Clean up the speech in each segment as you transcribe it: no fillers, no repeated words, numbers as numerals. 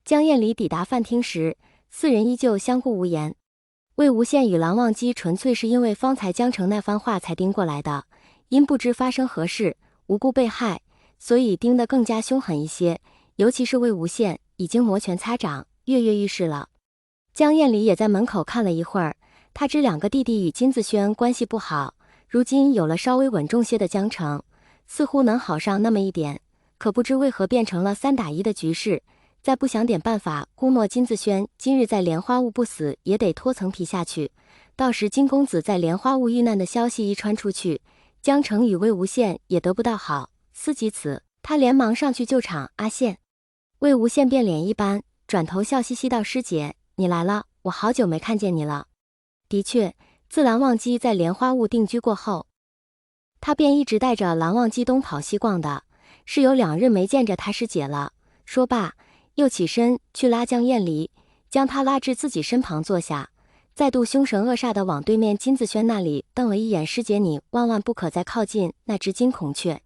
江晏离抵达饭厅时，四人依旧相顾无言。魏无羡与蓝忘机纯粹是因为方才江澄那番话才盯过来的，因不知发生何事，无故被害，所以盯得更加凶狠一些。尤其是魏无羡已经摩拳擦掌，跃跃欲试了。江晏离也在门口看了一会儿，他知两个弟弟与金子轩关系不好，如今有了稍微稳重些的江澄，似乎能好上那么一点，可不知为何变成了3打1的局势。再不想点办法估摸金子轩今日在莲花坞不死，也得脱层皮下去。到时金公子在莲花坞遇难的消息一传出去，江澄与魏无羡也得不到好。思及此，他连忙上去救场。阿羡。魏无羡变脸一般，转头笑嘻嘻道：“师姐，你来了，我好久没看见你了。”的确，自蓝忘机在莲花坞定居过后，他便一直带着蓝忘机东跑西逛的，是有2日没见着他师姐了。说罢，又起身去拉江晏离，将他拉至自己身旁坐下，再度凶神恶煞地往对面金子轩那里瞪了一眼：“师姐，你万万不可再靠近那只金孔雀。”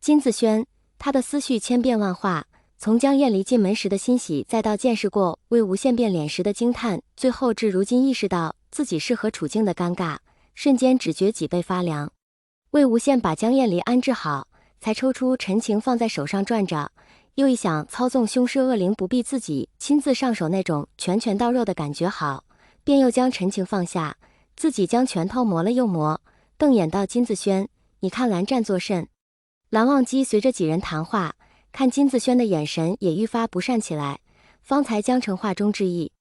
金子轩，他的思绪千变万化，从江晏离进门时的欣喜，再到见识过魏无羡变脸时的惊叹，最后至如今意识到自己是何处境的尴尬，瞬间只觉脊背发凉。魏无羡把江晏离安置好，才抽出陈情放在手上转着，又一想操纵凶尸恶灵不必自己亲自上手，那种拳拳到肉的感觉好，便又将陈情放下，自己将拳头磨了又磨，瞪眼道：“金子轩，你看蓝湛作甚？”蓝忘机随着几人谈话，看金子轩的眼神也愈发不善起来，方才江澄话中之意，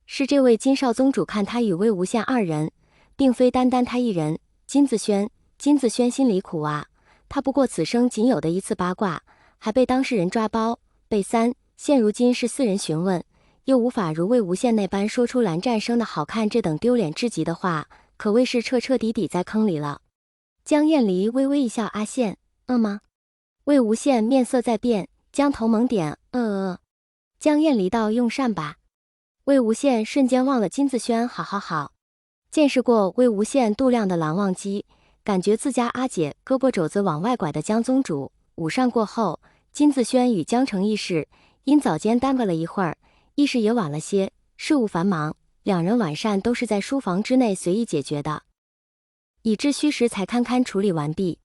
是这位金少宗主看他与魏无羡2人，并非单单他一人。金子轩心里苦啊，他不过此生仅有的一次八卦，还被当事人抓包被3，现如今是4人询问，又无法如魏无羡那般说出蓝湛生的好看这等丢脸至极的话，可谓是彻彻底底在坑里了。江晏离微微一笑：“阿羡，吗？”魏无羡面色在变，将头猛点：“江晏离道：“用膳吧。”魏无羡瞬间忘了金子轩。好。见识过魏无羡度量的蓝忘机，感觉自家阿姐胳膊肘子往外拐的江宗主。午膳过后，金子轩与江澄议事，因早间耽搁了一会儿，议事也晚了些，事务繁忙，2人晚膳都是在书房之内随意解决的，以致虚实才堪堪处理完毕。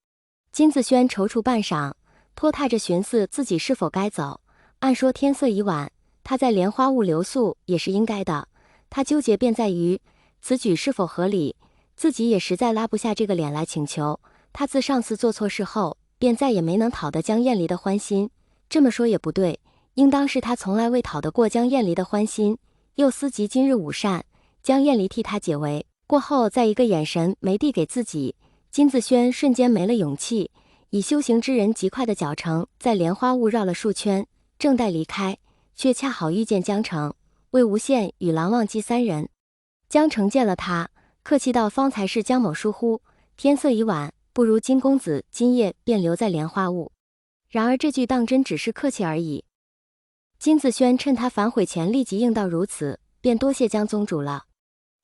金子轩踌躇半晌，拖沓着寻思自己是否该走。按说天色已晚，他在莲花坞留宿也是应该的，他纠结便在于此举是否合理，自己也实在拉不下这个脸来请求。他自上次做错事后，便再也没能讨得江晏离的欢心。这么说也不对，应当是他从来未讨得过江晏离的欢心。又思及今日午膳，江晏离替他解围过后，再一个眼神没递给自己，金子轩瞬间没了勇气，以修行之人极快的脚程在莲花坞绕了数圈，正待离开，却恰好遇见江澄、魏无羡与蓝忘机3人。江澄见了他，客气道：“方才是江某疏忽，天色已晚，不如金公子今夜便留在莲花坞。”然而这句当真只是客气而已。金子轩趁他反悔前立即应道如此，便多谢江宗主了。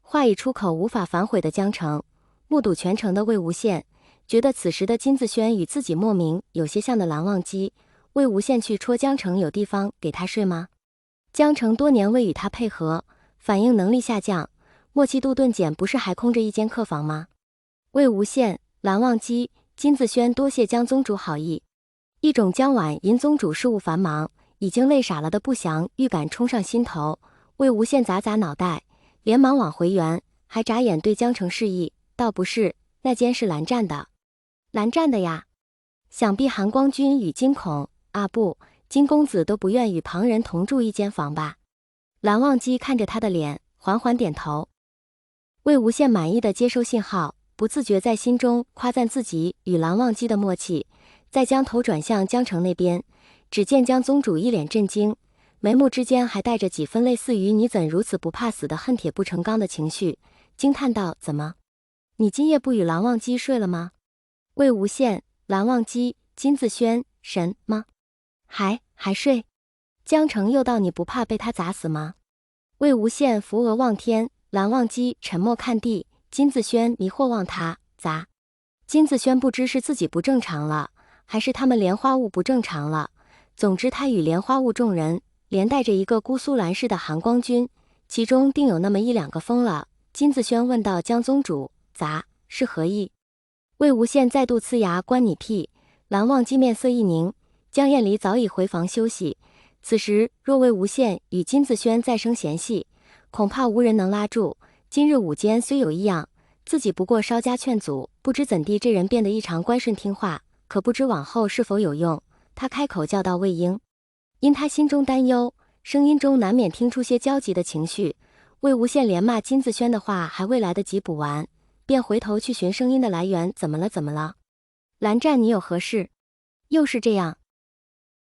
话已出口，无法反悔的江澄，目睹全程的魏无羡，觉得此时的金子轩与自己莫名有些像的蓝忘机。魏无羡去戳江澄有地方给他睡吗？江澄多年未与他配合，反应能力下降，默契度顿减，不是还空着一间客房吗？魏无羡、蓝忘机、金子轩多谢江宗主好意。一种江晚因宗主事务繁忙，已经累傻了的不祥预感冲上心头。魏无羡砸脑袋，连忙往回圆，还眨眼对江澄示意，倒不是，那间是蓝湛的。蓝湛的呀？想必韩光君与金孔不，金公子都不愿与旁人同住一间房吧？蓝忘机看着他的脸，缓缓点头。魏无羡满意的接收信号，不自觉在心中夸赞自己与蓝忘机的默契，再将头转向江澄那边，只见江宗主一脸震惊，眉目之间还带着几分类似于你怎如此不怕死的恨铁不成钢的情绪，惊叹道：“怎么，你今夜不与蓝忘机睡了吗？”魏无羡、蓝忘机、金子轩神吗？还睡？江澄又道：“你不怕被他砸死吗？”魏无羡扶额望天，蓝忘机沉默看地，金子轩迷惑望他，砸？金子轩不知是自己不正常了，还是他们莲花坞不正常了，总之他与莲花坞众人连带着一个姑苏蓝氏的韩光君，其中定有那么1、2个疯了。金子轩问道：“江宗主，杂是何意？”魏无羡再度呲牙：“关你屁！”蓝忘机面色一凝，江厌离早已回房休息。此时若魏无羡与金子轩再生嫌隙，恐怕无人能拉住。今日午间虽有异样，自己不过稍加劝阻，不知怎地这人变得异常乖顺听话，可不知往后是否有用。他开口叫道：“魏婴。”因他心中担忧，声音中难免听出些焦急的情绪。魏无羡连骂金子轩的话还未来得及补完，便回头去寻声音的来源。怎么了？怎么了？蓝湛，你有何事？又是这样，